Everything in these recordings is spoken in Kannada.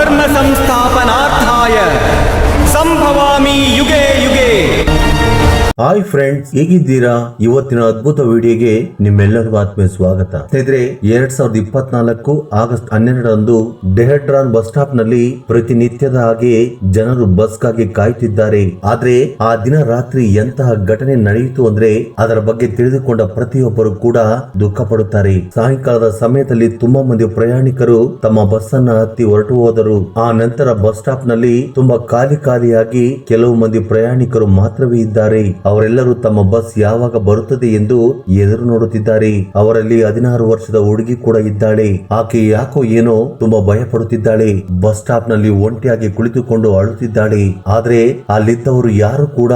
ಧರ್ಮ ಸಂಸ್ಥಾಪನಾರ್ಥಾಯ ಸಂಭವಾಮಿ ಯುಗೆ ಯುಗೆ. ಹಾಯ್ ಫ್ರೆಂಡ್ಸ್, ಹೇಗಿದ್ದೀರಾ? ಇವತ್ತಿನ ಅದ್ಭುತ ವಿಡಿಯೋಗೆ ನಿಮ್ಮೆಲ್ಲರಿಗೂ ಆತ್ಮೀಯ ಸ್ವಾಗತ. ಸ್ನೇಹಿತರೆ, 2024 ಆಗಸ್ಟ್ 12ರಂದು ಡೆಹ್ರಾಡೂನ್ ಬಸ್ ಸ್ಟಾಪ್ ನಲ್ಲಿ ಪ್ರತಿನಿತ್ಯದ ಹಾಗೆ ಜನರು ಬಸ್ಗಾಗಿ ಕಾಯುತ್ತಿದ್ದಾರೆ. ಆದ್ರೆ ಆ ದಿನ ರಾತ್ರಿ ಎಂತಹ ಘಟನೆ ನಡೆಯಿತು ಅಂದ್ರೆ ಅದರ ಬಗ್ಗೆ ತಿಳಿದುಕೊಂಡ ಪ್ರತಿಯೊಬ್ಬರು ಕೂಡ ದುಃಖ ಪಡುತ್ತಾರೆ. ಸಾಯಂಕಾಲದ ಸಮಯದಲ್ಲಿ ತುಂಬಾ ಮಂದಿ ಪ್ರಯಾಣಿಕರು ತಮ್ಮ ಬಸ್ ಅನ್ನ ಹತ್ತಿ ಹೊರಟು ಹೋದರು. ಆ ನಂತರ ಬಸ್ ಸ್ಟಾಪ್ ನಲ್ಲಿ ತುಂಬಾ ಖಾಲಿಯಾಗಿ ಕೆಲವು ಮಂದಿ ಪ್ರಯಾಣಿಕರು ಮಾತ್ರವೇ ಇದ್ದಾರೆ. ಅವರೆಲ್ಲರೂ ತಮ್ಮ ಬಸ್ ಯಾವಾಗ ಬರುತ್ತದೆ ಎಂದು ಎದುರು ನೋಡುತ್ತಿದ್ದಾರೆ. ಅವರಲ್ಲಿ 16 ವರ್ಷದ ಹುಡುಗಿ ಕೂಡ ಇದ್ದಾಳೆ. ಆಕೆ ಯಾಕೋ ಏನೋ ತುಂಬಾ ಭಯ ಪಡುತ್ತಿದ್ದಾಳೆ. ಬಸ್ ಸ್ಟಾಪ್ ನಲ್ಲಿ ಒಂಟಿಯಾಗಿ ಕುಳಿತುಕೊಂಡು ಅಳುತ್ತಿದ್ದಾಳೆ. ಆದ್ರೆ ಅಲ್ಲಿದ್ದವರು ಯಾರು ಕೂಡ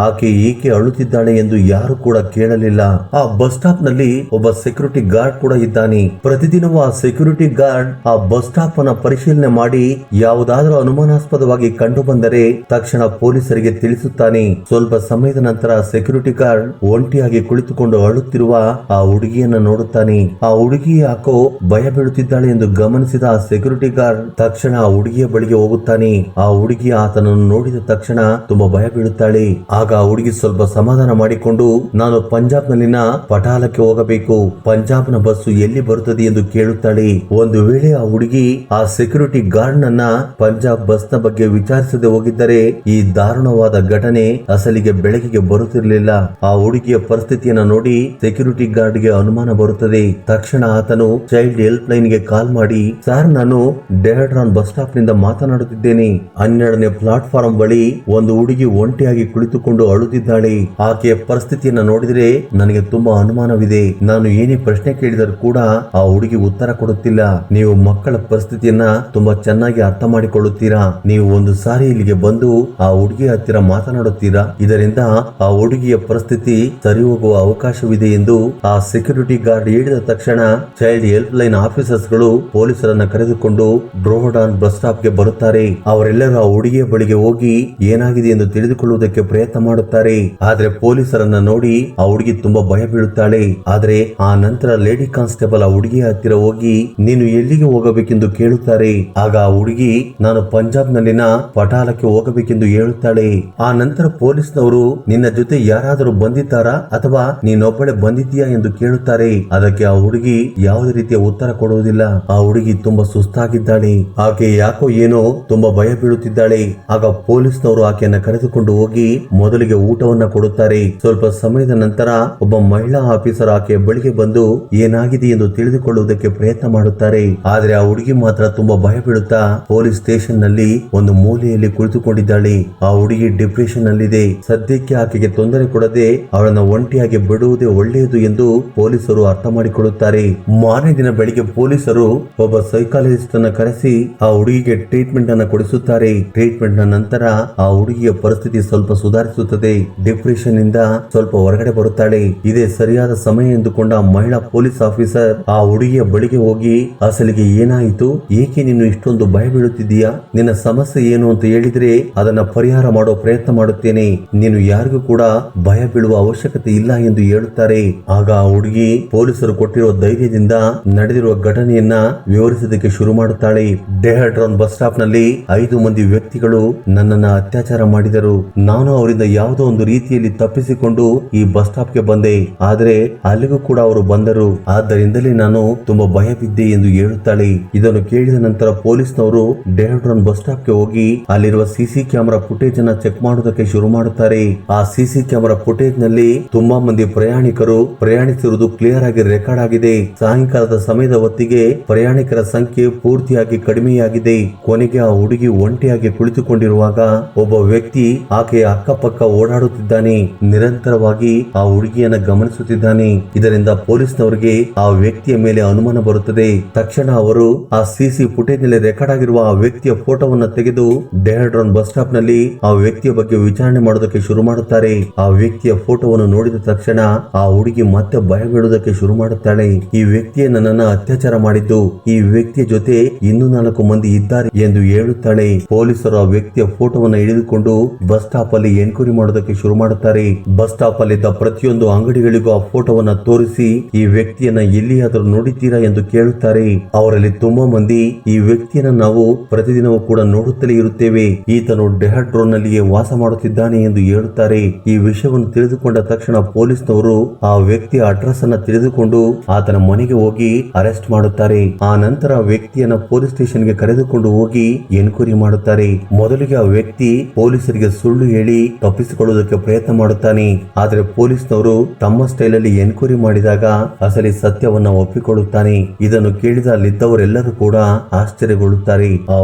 ಆಕೆ ಏಕೆ ಅಳುತ್ತಿದ್ದಾಳೆ ಎಂದು ಯಾರು ಕೂಡ ಕೇಳಲಿಲ್ಲ. ಆ ಬಸ್ ಸ್ಟಾಪ್ ನಲ್ಲಿ ಒಬ್ಬ ಸೆಕ್ಯೂರಿಟಿ ಗಾರ್ಡ್ ಕೂಡ ಇದ್ದಾನೆ. ಪ್ರತಿದಿನವೂ ಆ ಸೆಕ್ಯೂರಿಟಿ ಗಾರ್ಡ್ ಆ ಬಸ್ ಸ್ಟಾಪ್ ಅನ್ನ ಪರಿಶೀಲನೆ ಮಾಡಿ ಯಾವುದಾದ್ರೂ ಅನುಮಾನಾಸ್ಪದವಾಗಿ ಕಂಡು ಬಂದರೆ ತಕ್ಷಣ ಪೊಲೀಸರಿಗೆ ತಿಳಿಸುತ್ತಾನೆ. ಸ್ವಲ್ಪ ಸಮಯದ ನಂತರ ಸೆಕ್ಯೂರಿಟಿ ಗಾರ್ಡ್ ಒಂಟಿಯಾಗಿ ಕುಳಿತುಕೊಂಡು ಅಳುತ್ತಿರುವ ಆ ಹುಡುಗಿಯನ್ನ ನೋಡುತ್ತಾನೆ. ಆ ಹುಡುಗಿ ಯಾಕೋ ಭಯ ಬೀಳುತ್ತಿದ್ದಾಳೆ ಎಂದು ಗಮನಿಸಿದ ಆ ಸೆಕ್ಯೂರಿಟಿ ಗಾರ್ಡ್ ತಕ್ಷಣ ಆ ಹುಡುಗಿಯ ಬಳಿಗೆ ಹೋಗುತ್ತಾನೆ. ಆ ಹುಡುಗಿ ಆತನನ್ನು ನೋಡಿದ ತಕ್ಷಣ ತುಂಬಾ ಭಯ ಬೀಳುತ್ತಾಳೆ. ಆಗ ಆ ಹುಡುಗಿ ಸ್ವಲ್ಪ ಸಮಾಧಾನ ಮಾಡಿಕೊಂಡು, ನಾನು ಪಂಜಾಬ್ ನಲ್ಲಿನ ಪಟಾಲಕ್ಕೆ ಹೋಗಬೇಕು, ಪಂಜಾಬ್ ನ ಬಸ್ಸು ಎಲ್ಲಿ ಬರುತ್ತದೆ ಎಂದು ಕೇಳುತ್ತಾಳೆ. ಒಂದು ವೇಳೆ ಆ ಹುಡುಗಿ ಆ ಸೆಕ್ಯೂರಿಟಿ ಗಾರ್ಡ್ ನನ್ನ ಪಂಜಾಬ್ ಬಸ್ ನ ಬಗ್ಗೆ ವಿಚಾರಿಸದೆ ಹೋಗಿದ್ದರೆ ಈ ದಾರುಣವಾದ ಘಟನೆ ಅಸಲಿಗೆ ಬೆಳಕಿಗೆ ಬರುತ್ತಿರಲಿಲ್ಲ. ಆ ಹುಡುಗಿಯ ಪರಿಸ್ಥಿತಿಯನ್ನು ನೋಡಿ ಸೆಕ್ಯೂರಿಟಿ ಗಾರ್ಡ್ ಗೆ ಅನುಮಾನ ಬರುತ್ತದೆ. ತಕ್ಷಣ ಆತನು ಚೈಲ್ಡ್ ಹೆಲ್ಪ್ ಲೈನ್ ಗೆ ಕಾಲ್ ಮಾಡಿ, ಸರ್, ನಾನು ಡೆಹ್ರಾಡೂನ್ ಬಸ್ ಸ್ಟಾಪ್ ನಿಂದ ಮಾತನಾಡುತ್ತಿದ್ದೇನೆ. 12ನೇ ಪ್ಲಾಟ್ಫಾರ್ಮ್ ಬಳಿ ಒಂದು ಹುಡುಗಿ ಒಂಟಿಯಾಗಿ ಕುಳಿತುಕೊಂಡು ಅಳುತ್ತಿದ್ದಾಳೆ. ಆಕೆಯ ಪರಿಸ್ಥಿತಿಯನ್ನು ನೋಡಿದ್ರೆ ನನಗೆ ತುಂಬಾ ಅನುಮಾನವಿದೆ. ನಾನು ಏನೇ ಪ್ರಶ್ನೆ ಕೇಳಿದರೂ ಕೂಡ ಆ ಹುಡುಗಿ ಉತ್ತರ ಕೊಡುತ್ತಿಲ್ಲ. ನೀವು ಮಕ್ಕಳ ಪರಿಸ್ಥಿತಿಯನ್ನ ತುಂಬಾ ಚೆನ್ನಾಗಿ ಅರ್ಥ ಮಾಡಿಕೊಳ್ಳುತ್ತೀರಾ. ನೀವು ಒಂದು ಸಾರಿ ಇಲ್ಲಿಗೆ ಬಂದು ಆ ಹುಡುಗಿಯ ಹತ್ತಿರ ಮಾತನಾಡುತ್ತೀರಾ. ಇದರಿಂದ ಆ ಹುಡುಗಿಯ ಪರಿಸ್ಥಿತಿ ಸರಿ ಹೋಗುವ ಅವಕಾಶವಿದೆ ಎಂದು ಆ ಸೆಕ್ಯೂರಿಟಿ ಗಾರ್ಡ್ ಹೇಳಿದ ತಕ್ಷಣ ಚೈಲ್ಡ್ ಹೆಲ್ಪ್ ಲೈನ್ ಆಫೀಸರ್ಸ್ ಗಳು ಪೊಲೀಸರನ್ನ ಕರೆದುಕೊಂಡು ಡೆಹ್ರಾಡೂನ್ ಬಸ್ ಸ್ಟಾಪ್ ಗೆ ಬರುತ್ತಾರೆ. ಅವರೆಲ್ಲರೂ ಆ ಹುಡುಗಿಯ ಬಳಿಗೆ ಹೋಗಿ ಏನಾಗಿದೆ ಎಂದು ತಿಳಿದುಕೊಳ್ಳುವುದಕ್ಕೆ ಪ್ರಯತ್ನ ಮಾಡುತ್ತಾರೆ. ಆದ್ರೆ ಪೊಲೀಸರನ್ನ ನೋಡಿ ಆ ಹುಡುಗಿ ತುಂಬಾ ಭಯ ಬೀಳುತ್ತಾಳೆ. ಆದ್ರೆ ಆ ನಂತರ ಲೇಡಿ ಕಾನ್ಸ್ಟೇಬಲ್ ಆ ಹುಡುಗಿಯ ಹತ್ತಿರ ಹೋಗಿ, ನೀನು ಎಲ್ಲಿಗೆ ಹೋಗಬೇಕೆಂದು ಕೇಳುತ್ತಾರೆ. ಆಗ ಆ ಹುಡುಗಿ, ನಾನು ಪಂಜಾಬ್ ನಲ್ಲಿನ ಪಟಾಲಕ್ಕೆ ಹೋಗಬೇಕೆಂದು ಹೇಳುತ್ತಾಳೆ. ಆ ನಂತರ ಪೊಲೀಸ್ನವರು, ನಿನ್ನ ಜೊತೆ ಯಾರಾದರೂ ಬಂದಿದ್ದಾರಾ ಅಥವಾ ನೀನೊಬ್ಬಳೆ ಬಂದಿದ್ದೀಯಾ ಎಂದು ಕೇಳುತ್ತಾರೆ. ಅದಕ್ಕೆ ಆ ಹುಡುಗಿ ಯಾವುದೇ ರೀತಿಯ ಉತ್ತರ ಕೊಡುವುದಿಲ್ಲ. ಆ ಹುಡುಗಿ ತುಂಬಾ ಸುಸ್ತಾಗಿದ್ದಾಳೆ. ಆಕೆ ಯಾಕೋ ಏನೋ ತುಂಬಾ ಭಯ ಬೀಳುತ್ತಿದ್ದಾಳೆ. ಆಗ ಪೊಲೀಸ್ನವರು ಆಕೆಯನ್ನ ಕರೆದುಕೊಂಡು ಹೋಗಿ ಮೊದಲಿಗೆ ಊಟವನ್ನ ಕೊಡುತ್ತಾರೆ. ಸ್ವಲ್ಪ ಸಮಯದ ನಂತರ ಒಬ್ಬ ಮಹಿಳಾ ಆಫೀಸರ್ ಆಕೆಯ ಬಳಿಗೆ ಬಂದು ಏನಾಗಿದೆ ಎಂದು ತಿಳಿದುಕೊಳ್ಳುವುದಕ್ಕೆ ಪ್ರಯತ್ನ ಮಾಡುತ್ತಾರೆ. ಆದ್ರೆ ಆ ಹುಡುಗಿ ಮಾತ್ರ ತುಂಬಾ ಭಯ ಬೀಳುತ್ತಾ ಪೊಲೀಸ್ ಸ್ಟೇಷನ್ ನಲ್ಲಿ ಒಂದು ಮೂಲೆಯಲ್ಲಿ ಕುಳಿತುಕೊಂಡಿದ್ದಾಳೆ. ಆ ಹುಡುಗಿ ಡಿಪ್ರೆಷನ್ ನಲ್ಲಿದೆ. ಸದ್ಯಕ್ಕೆ ಆಕೆಗೆ ತೊಂದರೆ ಕೊಡದೆ ಅವಳನ್ನು ಒಂಟಿಯಾಗಿ ಬಿಡುವುದೇ ಒಳ್ಳೆಯದು ಎಂದು ಪೊಲೀಸರು ಅರ್ಥ ಮಾಡಿಕೊಳ್ಳುತ್ತಾರೆ. ಮಾರನೇ ದಿನ ಬೆಳಿಗ್ಗೆ ಪೊಲೀಸರು ಒಬ್ಬ ಸೈಕಾಲಜಿಸ್ಟ್ ಅನ್ನು ಕರೆಸಿ ಆ ಹುಡುಗಿಗೆ ಟ್ರೀಟ್ಮೆಂಟ್ ಅನ್ನು ಕೊಡಿಸುತ್ತಾರೆ. ಟ್ರೀಟ್ಮೆಂಟ್ ನ ನಂತರ ಆ ಹುಡುಗಿಯ ಪರಿಸ್ಥಿತಿ ಸ್ವಲ್ಪ ಸುಧಾರಿಸುತ್ತದೆ. ಡಿಪ್ರೆಷನ್ ಇಂದ ಸ್ವಲ್ಪ ಹೊರಗಡೆ ಬರುತ್ತಾಳೆ. ಇದೇ ಸರಿಯಾದ ಸಮಯ ಎಂದುಕೊಂಡ ಮಹಿಳಾ ಪೊಲೀಸ್ ಆಫೀಸರ್ ಆ ಹುಡುಗಿಯ ಬಳಿಗೆ ಹೋಗಿ, ಅಸಲಿಗೆ ಏನಾಯಿತು, ಏಕೆ ನೀನು ಇಷ್ಟೊಂದು ಭಯ ಬೀಳುತ್ತಿದ್ದೀಯಾ, ನಿನ್ನ ಸಮಸ್ಯೆ ಏನು ಅಂತ ಹೇಳಿದ್ರೆ ಅದನ್ನ ಪರಿಹಾರ ಮಾಡೋ ಪ್ರಯತ್ನ ಮಾಡುತ್ತೇನೆ, ನೀನು ಯಾರಿಗೂ ಕೂಡ ಭಯ ಬೀಳುವ ಅವಶ್ಯಕತೆ ಇಲ್ಲ ಎಂದು ಹೇಳುತ್ತಾರೆ. ಆಗ ಆ ಹುಡುಗಿ ಪೊಲೀಸರು ಕೊಟ್ಟಿರುವ ಧೈರ್ಯದಿಂದ ನಡೆದಿರುವ ಘಟನೆಯನ್ನ ವಿವರಿಸೋದಕ್ಕೆ ಶುರು ಮಾಡುತ್ತಾಳೆ. ಡೆಹ್ರಾಡೂನ್ ಬಸ್ ಸ್ಟಾಪ್ ನಲ್ಲಿ 5 ಮಂದಿ ವ್ಯಕ್ತಿಗಳು ನನ್ನನ್ನ ಅತ್ಯಾಚಾರ ಮಾಡಿದರು. ನಾನು ಅವರಿಂದ ಯಾವುದೋ ಒಂದು ರೀತಿಯಲ್ಲಿ ತಪ್ಪಿಸಿಕೊಂಡು ಈ ಬಸ್ ಸ್ಟಾಪ್ ಗೆ ಬಂದೆ. ಆದ್ರೆ ಅಲ್ಲಿಗೂ ಕೂಡ ಅವರು ಬಂದರು. ಆದ್ದರಿಂದಲೇ ನಾನು ತುಂಬಾ ಭಯ ಬಿದ್ದೆ ಎಂದು ಹೇಳುತ್ತಾಳೆ. ಇದನ್ನು ಕೇಳಿದ ನಂತರ ಪೊಲೀಸ್ನವರು ಡೆಹ್ರಾಡೂನ್ ಬಸ್ ಸ್ಟಾಪ್ ಗೆ ಹೋಗಿ ಅಲ್ಲಿರುವ ಸಿಸಿ ಕ್ಯಾಮೆರಾ ಫುಟೇಜ್ ಅನ್ನ ಚೆಕ್ ಮಾಡುವುದಕ್ಕೆ ಶುರು ಮಾಡುತ್ತಾರೆ. ಆ ಸಿಸಿ ಕ್ಯಾಮೆರಾ ಫುಟೇಜ್ ನಲ್ಲಿ ತುಂಬಾ ಮಂದಿ ಪ್ರಯಾಣಿಕರು ಪ್ರಯಾಣಿಸಿರುವುದು ಕ್ಲಿಯರ್ ಆಗಿ ರೆಕಾರ್ಡ್ ಆಗಿದೆ. ಸಾಯಂಕಾಲದ ಸಮಯದ ಹೊತ್ತಿಗೆ ಪ್ರಯಾಣಿಕರ ಸಂಖ್ಯೆ ಪೂರ್ತಿಯಾಗಿ ಕಡಿಮೆಯಾಗಿದೆ. ಕೊನೆಗೆ ಆ ಹುಡುಗಿ ಒಂಟಿಯಾಗಿ ಕುಳಿತುಕೊಂಡಿರುವಾಗ ಒಬ್ಬ ವ್ಯಕ್ತಿ ಆಕೆಯ ಅಕ್ಕಪಕ್ಕ ಓಡಾಡುತ್ತಿದ್ದಾನೆ. ನಿರಂತರವಾಗಿ ಆ ಹುಡುಗಿಯನ್ನ ಗಮನಿಸುತ್ತಿದ್ದಾನೆ. ಇದರಿಂದ ಪೊಲೀಸ್ನವರಿಗೆ ಆ ವ್ಯಕ್ತಿಯ ಮೇಲೆ ಅನುಮಾನ ಬರುತ್ತದೆ. ತಕ್ಷಣ ಅವರು ಆ ಸಿಸಿ ಫುಟೇಜ್ ನಲ್ಲಿ ರೆಕಾರ್ಡ್ ಆಗಿರುವ ಆ ವ್ಯಕ್ತಿಯ ಫೋಟೋವನ್ನು ತೆಗೆದು ಡೆಹ್ರಾಡೂನ್ ಬಸ್ ಸ್ಟಾಪ್ ನಲ್ಲಿ ಆ ವ್ಯಕ್ತಿಯ ಬಗ್ಗೆ ವಿಚಾರಣೆ ಮಾಡೋದಕ್ಕೆ ಶುರು ಮಾಡುತ್ತಾರೆ. ಮಾಡುತ್ತಾರೆ. ಆ ವ್ಯಕ್ತಿಯ ಫೋಟೋವನ್ನು ನೋಡಿದ ತಕ್ಷಣ ಆ ಹುಡುಗಿ ಮತ್ತೆ ಭಯ ಬೀಳುವುದಕ್ಕೆ ಶುರು ಮಾಡುತ್ತಾಳೆ. ಈ ವ್ಯಕ್ತಿಯೇ ನನ್ನನ್ನ ಅತ್ಯಾಚಾರ ಮಾಡಿದ್ದು, ಈ ವ್ಯಕ್ತಿಯ ಜೊತೆ ಇನ್ನೂ 4 ಮಂದಿ ಇದ್ದಾರೆ ಎಂದು ಹೇಳುತ್ತಾಳೆ. ಪೊಲೀಸರು ಆ ವ್ಯಕ್ತಿಯ ಫೋಟೋವನ್ನು ಹಿಡಿದುಕೊಂಡು ಬಸ್ ಸ್ಟಾಪ್ ಅಲ್ಲಿ ಎನ್ಕ್ವೈರಿ ಮಾಡೋದಕ್ಕೆ ಶುರು ಮಾಡುತ್ತಾರೆ. ಬಸ್ ಸ್ಟಾಪ್ ಅಲ್ಲಿದ್ದ ಪ್ರತಿಯೊಂದು ಅಂಗಡಿಗಳಿಗೂ ಆ ಫೋಟೋವನ್ನ ತೋರಿಸಿ ಈ ವ್ಯಕ್ತಿಯನ್ನ ಎಲ್ಲಿಯಾದರೂ ನೋಡಿದ್ದೀರಾ ಎಂದು ಕೇಳುತ್ತಾರೆ. ಅವರಲ್ಲಿ ತುಂಬಾ ಮಂದಿ ಈ ವ್ಯಕ್ತಿಯನ್ನ ನಾವು ಪ್ರತಿದಿನವೂ ಕೂಡ ನೋಡುತ್ತಲೇ ಇರುತ್ತೇವೆ, ಈತನು ಡೆಹ್ರಾಡೂನ್ ನಲ್ಲಿಯೇ ವಾಸ ಮಾಡುತ್ತಿದ್ದಾನೆ ಎಂದು ಹೇಳುತ್ತಾರೆ. ಈ ವಿಷಯವನ್ನು ತಿಳಿದುಕೊಂಡ ತಕ್ಷಣ ಪೊಲೀಸ್ನವರು ಆ ವ್ಯಕ್ತಿಯ ಅಡ್ರೆಸ್ ಅನ್ನ ತಿಳಿದುಕೊಂಡು ಆತನ ಮನೆಗೆ ಹೋಗಿ ಅರೆಸ್ಟ್ ಮಾಡುತ್ತಾರೆ. ಆ ನಂತರ ವ್ಯಕ್ತಿಯನ್ನ ಪೊಲೀಸ್ ಸ್ಟೇಷನ್ ಗೆ ಕರೆದುಕೊಂಡು ಹೋಗಿ ಎನ್ಕ್ವೈರಿ ಮಾಡುತ್ತಾರೆ. ಮೊದಲಿಗೆ ಆ ವ್ಯಕ್ತಿ ಪೊಲೀಸರಿಗೆ ಸುಳ್ಳು ಹೇಳಿ ತಪ್ಪಿಸಿಕೊಳ್ಳುವುದಕ್ಕೆ ಪ್ರಯತ್ನ ಮಾಡುತ್ತಾನೆ. ಆದರೆ ಪೊಲೀಸ್ನವರು ತಮ್ಮ ಸ್ಟೈಲ್ ಅಲ್ಲಿ ಎನ್ಕ್ವೈರಿ ಮಾಡಿದಾಗ ಅಸಲಿ ಸತ್ಯವನ್ನ ಒಪ್ಪಿಕೊಳ್ಳುತ್ತಾನೆ. ಇದನ್ನು ಕೇಳಿದ ಅಲ್ಲಿದ್ದವರೆಲ್ಲರೂ ಕೂಡ ಆಶ್ಚರ್ಯಗೊಳ್ಳುತ್ತಾರೆ. ಆ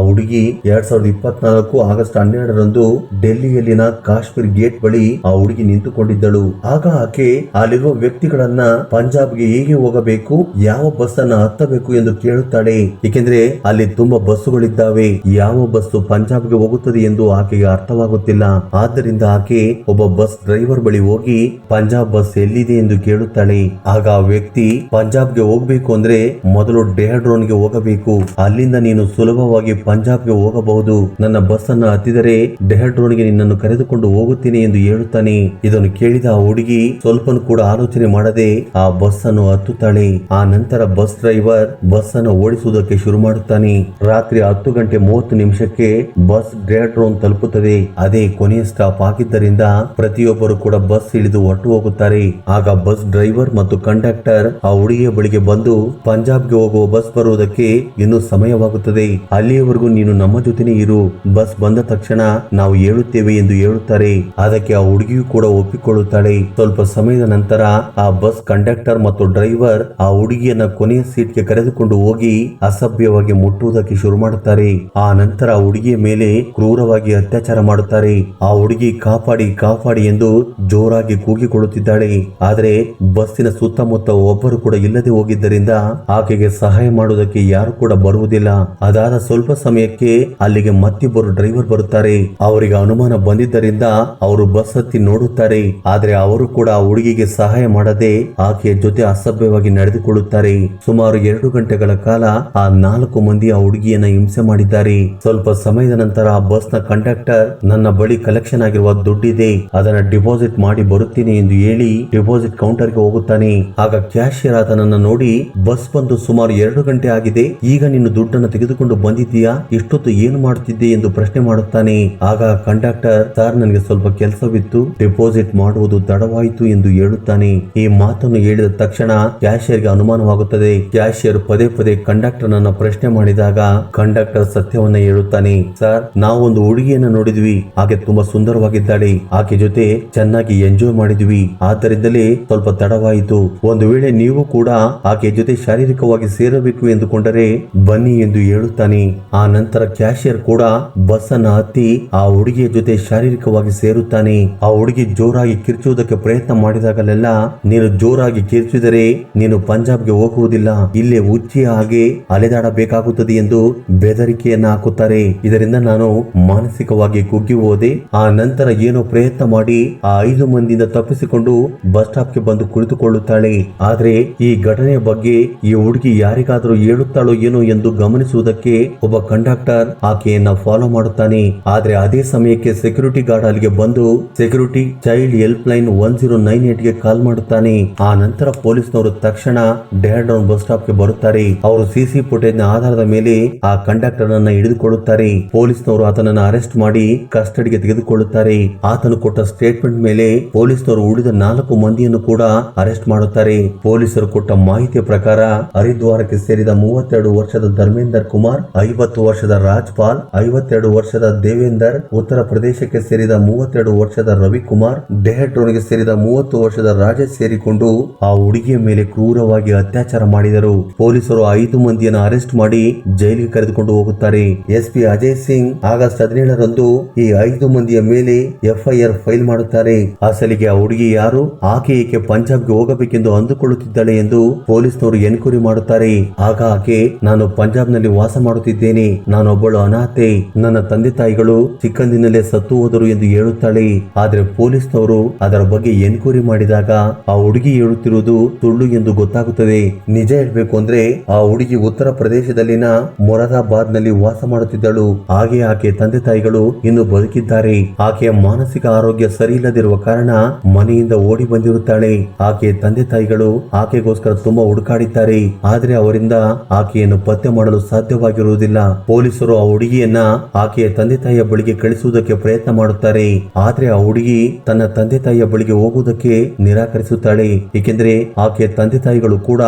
ಹುಡುಗಿ 2024 ಆಗಸ್ಟ್ 12ರಂದು ಡೆಲ್ಲಿಯಲ್ಲಿನ ಕಾಶ್ಮೀರ್ ಗೇಟ್ ಬಳಿ ಆ ಹುಡುಗಿ ನಿಂತುಕೊಂಡಿದ್ದಳು. ಆಗ ಆಕೆ ಅಲ್ಲಿರುವ ವ್ಯಕ್ತಿಗಳನ್ನ ಪಂಜಾಬ್ಗೆ ಹೇಗೆ ಹೋಗಬೇಕು, ಯಾವ ಬಸ್ ಅನ್ನ ಹತ್ತಬೇಕು ಎಂದು ಕೇಳುತ್ತಾಳೆ. ಏಕೆಂದ್ರೆ ಅಲ್ಲಿ ತುಂಬಾ ಬಸ್ಸುಗಳಿದ್ದಾವೆ, ಯಾವ ಬಸ್ಸು ಪಂಜಾಬ್ಗೆ ಹೋಗುತ್ತದೆ ಎಂದು ಆಕೆಗೆ ಅರ್ಥವಾಗುತ್ತಿಲ್ಲ. ಆದ್ದರಿಂದ ಆಕೆ ಒಬ್ಬ ಬಸ್ ಡ್ರೈವರ್ ಬಳಿ ಹೋಗಿ ಪಂಜಾಬ್ ಬಸ್ ಎಲ್ಲಿದೆ ಎಂದು ಕೇಳುತ್ತಾಳೆ. ಆಗ ಆ ವ್ಯಕ್ತಿ ಪಂಜಾಬ್ಗೆ ಹೋಗ್ಬೇಕು ಅಂದ್ರೆ ಮೊದಲು ಡೆಹ್ರಾಡೂನ್ಗೆ ಹೋಗಬೇಕು, ಅಲ್ಲಿಂದ ನೀನು ಸುಲಭವಾಗಿ ಪಂಜಾಬ್ಗೆ ಹೋಗಬಹುದು, ನನ್ನ ಬಸ್ ಅನ್ನು ಹತ್ತಿದರೆ ಡೆಹ್ರಾಡೂನ್ಗೆ ನಿನ್ನನ್ನು ಕರೆದುಕೊಂಡು ಹೋಗುತ್ತೀನಿ ಎಂದು ಹೇಳುತ್ತಾನೆ. ಇದನ್ನು ಕೇಳಿದ ಆ ಹುಡುಗಿ ಸ್ವಲ್ಪನೂ ಕೂಡ ಆಲೋಚನೆ ಮಾಡದೆ ಆ ಬಸ್ ಅನ್ನು ಹತ್ತುತ್ತಾಳೆ. ಆ ನಂತರ ಬಸ್ ಡ್ರೈವರ್ ಬಸ್ ಅನ್ನು ಓಡಿಸುವುದಕ್ಕೆ ಶುರು ಮಾಡುತ್ತಾನೆ. ರಾತ್ರಿ 10:30 ಬಸ್ ಡೆಹ್ರಾಡೂನ್ ತಲುಪುತ್ತದೆ. ಅದೇ ಕೊನೆಯ ಸ್ಟಾಪ್ ಆಗಿದ್ದರಿಂದ ಪ್ರತಿಯೊಬ್ಬರು ಕೂಡ ಬಸ್ ಇಳಿದು ಹೊರಟು ಹೋಗುತ್ತಾರೆ. ಆಗ ಬಸ್ ಡ್ರೈವರ್ ಮತ್ತು ಕಂಡಕ್ಟರ್ ಆ ಹುಡುಗಿಯ ಬಳಿಗೆ ಬಂದು ಪಂಜಾಬ್ಗೆ ಹೋಗುವ ಬಸ್ ಬರುವುದಕ್ಕೆ ಇನ್ನೂ ಸಮಯವಾಗುತ್ತದೆ, ಅಲ್ಲಿಯವರೆಗೂ ನೀನು ನಮ್ಮ ಜೊತೆನೇ ಇರು, ಬಸ್ ಬಂದ ತಕ್ಷಣ ನಾವು ಹೇಳುತ್ತೇವೆ ಎಂದು ಹೇಳುತ್ತಾರೆ. ಅದಕ್ಕೆ ಆ ಹುಡುಗಿಯು ಕೂಡ ಒಪ್ಪಿಕೊಳ್ಳುತ್ತಾಳೆ. ಸ್ವಲ್ಪ ಸಮಯದ ನಂತರ ಆ ಬಸ್ ಕಂಡಕ್ಟರ್ ಮತ್ತು ಡ್ರೈವರ್ ಆ ಹುಡುಗಿಯನ್ನ ಕೊನೆಯ ಸೀಟ್ಗೆ ಕರೆದುಕೊಂಡು ಹೋಗಿ ಅಸಭ್ಯವಾಗಿ ಮುಟ್ಟುವುದಕ್ಕೆ ಶುರು ಮಾಡುತ್ತಾರೆ. ಆ ನಂತರ ಆ ಹುಡುಗಿಯ ಮೇಲೆ ಕ್ರೂರವಾಗಿ ಅತ್ಯಾಚಾರ ಮಾಡುತ್ತಾರೆ. ಆ ಹುಡುಗಿ ಕಾಪಾಡಿ ಕಾಪಾಡಿ ಎಂದು ಜೋರಾಗಿ ಕೂಗಿಕೊಳ್ಳುತ್ತಿದ್ದಾಳೆ. ಆದರೆ ಬಸ್ಸಿನ ಸುತ್ತಮುತ್ತ ಒಬ್ಬರು ಕೂಡ ಇಲ್ಲದೆ ಹೋಗಿದ್ದರಿಂದ ಆಕೆಗೆ ಸಹಾಯ ಮಾಡುವುದಕ್ಕೆ ಯಾರು ಕೂಡ ಬರುವುದಿಲ್ಲ. ಅದಾದ ಸ್ವಲ್ಪ ಸಮಯಕ್ಕೆ ಅಲ್ಲಿಗೆ ಮತ್ತಿಬ್ಬರು ಡ್ರೈವರ್ ಬರುತ್ತಾರೆ. ಅವರಿಗೆ ಅನುಮಾನ ಬಂದಿದ್ದರಿಂದ ಅವರು ಬಸ್ ಹತ್ತಿ ನೋಡುತ್ತಾರೆ. ಆದ್ರೆ ಅವರು ಕೂಡ ಆ ಹುಡುಗಿಗೆ ಸಹಾಯ ಮಾಡದೆ ಆಕೆಯ ಜೊತೆ ಅಸಭ್ಯವಾಗಿ ನಡೆದುಕೊಳ್ಳುತ್ತಾರೆ. ಸುಮಾರು 2 ಗಂಟೆಗಳ ಕಾಲ ಆ 4 ಮಂದಿ ಆ ಹುಡುಗಿಯನ್ನ ಹಿಂಸೆ ಮಾಡಿದ್ದಾರೆ. ಸ್ವಲ್ಪ ಸಮಯದ ನಂತರ ಆ ಬಸ್ ನ ಕಂಡಕ್ಟರ್ ನನ್ನ ಬಳಿ ಕಲೆಕ್ಷನ್ ಆಗಿರುವ ದುಡ್ಡಿದೆ, ಅದನ್ನ ಡಿಪಾಸಿಟ್ ಮಾಡಿ ಬರುತ್ತೀನಿ ಎಂದು ಹೇಳಿ ಡಿಪಾಸಿಟ್ ಕೌಂಟರ್ ಗೆ ಹೋಗುತ್ತಾನೆ. ಆಗ ಕ್ಯಾಶಿಯರ್ ಆತನನ್ನ ನೋಡಿ ಬಸ್ ಬಂದು ಸುಮಾರು 2 ಗಂಟೆ ಆಗಿದೆ, ಈಗ ನೀನು ದುಡ್ಡನ್ನು ತೆಗೆದುಕೊಂಡು ಬಂದಿದ್ದೀಯಾ, ಇಷ್ಟೊತ್ತು ಏನು ಮಾಡುತ್ತಿದ್ದೆ ಎಂದು ಪ್ರಶ್ನೆ ಮಾಡುತ್ತಾನೆ. ಆಗ ಕಂಡಕ್ಟರ್ ಸರ್ ನನಗೆ ಸ್ವಲ್ಪ ಕೆಲಸವಿತ್ತು, ಡಿಪಾಸಿಟ್ ಮಾಡುವುದು ತಡವಾಯಿತು ಎಂದು ಹೇಳುತ್ತಾನೆ. ಈ ಮಾತನ್ನು ಹೇಳಿದ ತಕ್ಷಣ ಕ್ಯಾಶಿಯರ್ಗೆ ಅನುಮಾನವಾಗುತ್ತದೆ. ಕ್ಯಾಶಿಯರ್ ಪದೇ ಪದೇ ಕಂಡಕ್ಟರ್ ನನ್ನ ಪ್ರಶ್ನೆ ಮಾಡಿದಾಗ ಕಂಡಕ್ಟರ್ ಸತ್ಯವನ್ನ ಹೇಳುತ್ತಾನೆ. ಸರ್, ನಾವು ಒಂದು ಹುಡುಗಿಯನ್ನ ನೋಡಿದ್ವಿ, ಆಕೆ ತುಂಬಾ ಸುಂದರವಾಗಿದ್ದಾಳೆ, ಆಕೆ ಜೊತೆ ಚೆನ್ನಾಗಿ ಎಂಜಾಯ್ ಮಾಡಿದ್ವಿ, ಆದ್ದರಿಂದಲೇ ಸ್ವಲ್ಪ ತಡವಾಯಿತು. ಒಂದು ವೇಳೆ ನೀವು ಕೂಡ ಆಕೆ ಜೊತೆ ಶಾರೀರಿಕವಾಗಿ ಸೇರಬೇಕು ಎಂದುಕೊಂಡರೆ ಬನ್ನಿ ಎಂದು ಹೇಳುತ್ತಾನೆ. ಆ ನಂತರ ಕ್ಯಾಶಿಯರ್ ಕೂಡ ಬಸ್ ಅನ್ನ ಹತ್ತಿ ಆ ಹುಡುಗಿಯ ಜೊತೆ ಶಾರೀರಿಕವಾಗಿ ಸೇರುತ್ತಾನೆ. ಆ ಹುಡುಗಿ ಜೋರಾಗಿ ಕಿರ್ಚುವುದಕ್ಕೆ ಪ್ರಯತ್ನ ಮಾಡಿದಾಗಲೆಲ್ಲ ನೀನು ಜೋರಾಗಿ ಕಿರ್ಚಿದರೆ ನೀನು ಪಂಜಾಬ್ಗೆ ಹೋಗುವುದಿಲ್ಲ, ಇಲ್ಲೇ ಹುಚ್ಚಿಯ ಹಾಗೆ ಅಲೆದಾಡಬೇಕಾಗುತ್ತದೆ ಎಂದು ಬೆದರಿಕೆಯನ್ನ ಹಾಕುತ್ತಾರೆ. ಇದರಿಂದ ನಾನು ಮಾನಸಿಕವಾಗಿ ಕುಗ್ಗಿ ಹೋದೆ. ಆ ನಂತರ ಏನೋ ಪ್ರಯತ್ನ ಮಾಡಿ ಆ 5 ಮಂದಿಯಿಂದ ತಪ್ಪಿಸಿಕೊಂಡು ಬಸ್ ಸ್ಟಾಪ್ ಗೆ ಬಂದು ಕುಳಿತುಕೊಳ್ಳುತ್ತಾಳೆ. ಆದ್ರೆ ಈ ಘಟನೆಯ ಬಗ್ಗೆ ಈ ಹುಡುಗಿ ಯಾರಿಗಾದರೂ ಹೇಳುತ್ತಾಳೋ ಏನೋ ಎಂದು ಗಮನಿಸುವುದಕ್ಕೆ ಒಬ್ಬ ಕಂಡಕ್ಟರ್ ಆಕೆಯನ್ನ ಫಾಲೋ ಮಾಡುತ್ತಾನೆ. ಆದ್ರೆ ಅದೇ ಸಮಯಕ್ಕೆ ಸೆಕ್ಯೂರಿಟಿ ಗಾರ್ಡ್ ಅಲ್ಲಿಗೆ ಬಂದು ಸೆಕ್ಯೂರಿಟಿ ಚೈಲ್ಡ್ ಹೆಲ್ಪ್ ಲೈನ್ 1098 ಗೆ ಕಾಲ್ ಮಾಡುತ್ತಾನೆ. ಆ ನಂತರ ಪೊಲೀಸ್ನವರು ತಕ್ಷಣ ಡೆಹ್ರಾಡೂನ್ ಬಸ್ ಸ್ಟಾಪ್ ಗೆ ಬರುತ್ತಾರೆ. ಅವರು ಸಿಸಿ ಫುಟೇಜ್ ನ ಆಧಾರದ ಮೇಲೆ ಆ ಕಂಡಕ್ಟರ್ ಅನ್ನ ಹಿಡಿದುಕೊಳ್ಳುತ್ತಾರೆ. ಪೊಲೀಸ್ನವರು ಆತನನ್ನು ಅರೆಸ್ಟ್ ಮಾಡಿ ಕಸ್ಟಡಿಗೆ ತೆಗೆದುಕೊಳ್ಳುತ್ತಾರೆ. ಆತನು ಕೊಟ್ಟ ಸ್ಟೇಟ್ಮೆಂಟ್ ಮೇಲೆ ಪೊಲೀಸ್ನವರು ಉಳಿದ 4 ಮಂದಿಯನ್ನು ಕೂಡ ಅರೆಸ್ಟ್ ಮಾಡುತ್ತಾರೆ. ಪೊಲೀಸರು ಕೊಟ್ಟ ಮಾಹಿತಿಯ ಪ್ರಕಾರ ಹರಿದ್ವಾರಕ್ಕೆ ಸೇರಿದ 32 ವರ್ಷದ ಧರ್ಮೇಂದರ್ ಕುಮಾರ್, 50 ವರ್ಷದ ರಾಜ್ಪಾಲ್, 52 ವರ್ಷದ ದೇವೇಂದರ್, ಉತ್ತರ ಪ್ರದೇಶಕ್ಕೆ ಸೇರಿದ 32 ವರ್ಷದ ರವಿಕುಮಾರ್, ಡೆಹ್ರಾಡೂನ್ಗೆ ಸೇರಿದ 30 ವರ್ಷದ ರಾಜೇಶ್ ಸೇರಿಕೊಂಡು ಆ ಹುಡುಗಿಯ ಮೇಲೆ ಕ್ರೂರವಾಗಿ ಅತ್ಯಾಚಾರ ಮಾಡಿದರು. ಪೊಲೀಸರು 5 ಮಂದಿಯನ್ನು ಅರೆಸ್ಟ್ ಮಾಡಿ ಜೈಲಿಗೆ ಕರೆದುಕೊಂಡು ಹೋಗುತ್ತಾರೆ. ಎಸ್ಪಿ ಅಜಯ್ ಸಿಂಗ್ ಆಗಸ್ಟ್ 17ರಂದು ಈ 5 ಮಂದಿಯ ಮೇಲೆ FIR ಫೈಲ್ ಮಾಡುತ್ತಾರೆ. ಅಸಲಿಗೆ ಆ ಹುಡುಗಿ ಯಾರು, ಆಕೆ ಏಕೆ ಪಂಜಾಬ್ಗೆ ಹೋಗಬೇಕೆಂದು ಅಂದುಕೊಳ್ಳುತ್ತಿದ್ದಾಳೆ ಎಂದು ಪೊಲೀಸ್ನವರು ಎನ್ಕ್ವೈರಿ ಮಾಡುತ್ತಾರೆ. ಆಗ ಆಕೆ ನಾನು ಪಂಜಾಬ್ ನಲ್ಲಿ ವಾಸ ಮಾಡುತ್ತಿದ್ದೇನೆ, ನಾನೊಬ್ಬಳು ಅನಾಥೆ, ನನ್ನ ತಂದೆ ತಾಯಿಗಳು ಚಿಕ್ಕಂದಿನಲ್ಲೇ ಸತ್ತು ಹೋದರು ಎಂದು ಹೇಳುತ್ತಾಳೆ. ಆ ಆದ್ರೆ ಪೊಲೀಸ್ನವರು ಅದರ ಬಗ್ಗೆ ಎನ್ಕ್ವೈರಿ ಮಾಡಿದಾಗ ಆ ಹುಡುಗಿ ಹೇಳುತ್ತಿರುವುದು ಸುಳ್ಳು ಎಂದು ಗೊತ್ತಾಗುತ್ತದೆ. ನಿಜ ಹೇಳ್ಬೇಕು ಅಂದ್ರೆ ಆ ಹುಡುಗಿ ಉತ್ತರ ಪ್ರದೇಶದಲ್ಲಿನ ಮೊರಾದಾಬಾದ್ ನಲ್ಲಿ ವಾಸ ಮಾಡುತ್ತಿದ್ದಳು. ಹಾಗೆ ಆಕೆ ತಂದೆ ತಾಯಿಗಳು ಇನ್ನು ಬದುಕಿದ್ದಾರೆ. ಆಕೆಯ ಮಾನಸಿಕ ಆರೋಗ್ಯ ಸರಿ ಇಲ್ಲದಿರುವ ಕಾರಣ ಮನೆಯಿಂದ ಓಡಿ ಬಂದಿರುತ್ತಾಳೆ. ಆಕೆಯ ತಂದೆ ತಾಯಿಗಳು ಆಕೆಗೋಸ್ಕರ ತುಂಬಾ ಹುಡುಕಾಡಿದ್ದಾರೆ, ಆದ್ರೆ ಅವರಿಂದ ಆಕೆಯನ್ನು ಪತ್ತೆ ಮಾಡಲು ಸಾಧ್ಯವಾಗಿರುವುದಿಲ್ಲ. ಪೊಲೀಸರು ಆ ಹುಡುಗಿಯನ್ನ ಆಕೆಯ ತಂದೆ ತಾಯಿಯ ಬಳಿಗೆ ಕಳಿಸುವುದಕ್ಕೆ ಪ್ರಯತ್ನ ಮಾಡುತ್ತಾರೆ. ಆದ್ರೆ ಆ ಹುಡುಗಿ ತನ್ನ ತಂದೆ ತಾಯಿಯ ಬಳಿಗೆ ಹೋಗುವುದಕ್ಕೆ ನಿರಾಕರಿಸುತ್ತಾಳೆ, ಏಕೆಂದ್ರೆ ಆಕೆಯ ತಂದೆ ತಾಯಿಗಳು ಕೂಡ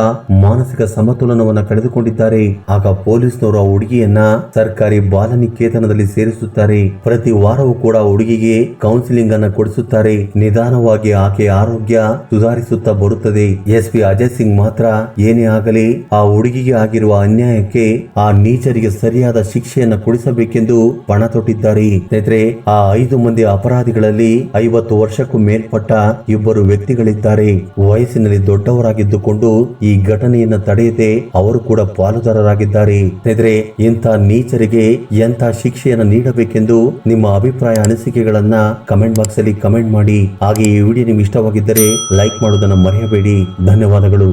ಮಾನಸಿಕ ಸಮತೋಲನವನ್ನ ಕಳೆದುಕೊಂಡಿದ್ದಾರೆ. ಆಗ ಪೊಲೀಸ್ನವರು ಆ ಹುಡುಗಿಯನ್ನ ಸರ್ಕಾರಿ ಬಾಲನಿಕೇತನದಲ್ಲಿ ಸೇರಿಸುತ್ತಾರೆ. ಪ್ರತಿ ವಾರವೂ ಕೂಡ ಹುಡುಗಿಗೆ ಕೌನ್ಸಿಲಿಂಗ್ ಅನ್ನ ಕೊಡಿಸುತ್ತಾರೆ. ನಿಧಾನವಾಗಿ ಆಕೆಯ ಆರೋಗ್ಯ ಸುಧಾರಿಸುತ್ತಾ ಬರುತ್ತದೆ. ಎಸ್ಪಿ ಅಜಯ್ ಸಿಂಗ್ ಮಾತ್ರ ಏನೇ ಆಗಲಿ ಆ ಹುಡುಗಿಗೆ ಆಗಿರುವ ಅನ್ಯಾಯಕ್ಕೆ ಆ ನೀಚರಿಗೆ ಸರಿಯಾದ ಶಿಕ್ಷೆಯನ್ನ ಕೊಡಿಸಬೇಕೆಂದು ಪಣ ತೊಟ್ಟಿದ್ದಾರೆ. ಸ್ನೇಹಿತರೆ, ಆ 5 ಮಂದಿ ಅಪರಾಧಿಗಳಲ್ಲಿ 50 ವರ್ಷಕ್ಕೂ ಮೇಲ್ಪಟ್ಟ ಇಬ್ಬರು ವ್ಯಕ್ತಿಗಳಿದ್ದಾರೆ. ವಯಸ್ಸಿನಲ್ಲಿ ದೊಡ್ಡವರಾಗಿದ್ದುಕೊಂಡು ಈ ಘಟನೆಯನ್ನ ತಡೆಯದೆ ಅವರು ಕೂಡ ಪಾಲುದಾರರಾಗಿದ್ದಾರೆ. ಸ್ನೇಹಿತರೆ, ಇಂಥ ನೀಚರಿಗೆ ಎಂಥ ಶಿಕ್ಷೆಯನ್ನು ನೀಡಬೇಕೆಂದು ನಿಮ್ಮ ಅಭಿಪ್ರಾಯ ಅನಿಸಿಕೆಗಳನ್ನ ಕಮೆಂಟ್ ಬಾಕ್ಸ್ ಅಲ್ಲಿ ಕಮೆಂಟ್ ಮಾಡಿ. ಹಾಗೆ ಈ ವಿಡಿಯೋ ನಿಮ್ಗೆ ಇಷ್ಟವಾಗಿದ್ದರೆ ಲೈಕ್ ಮಾಡೋದನ್ನ ಮರೆಯಬೇಡಿ. ಧನ್ಯವಾದಗಳು.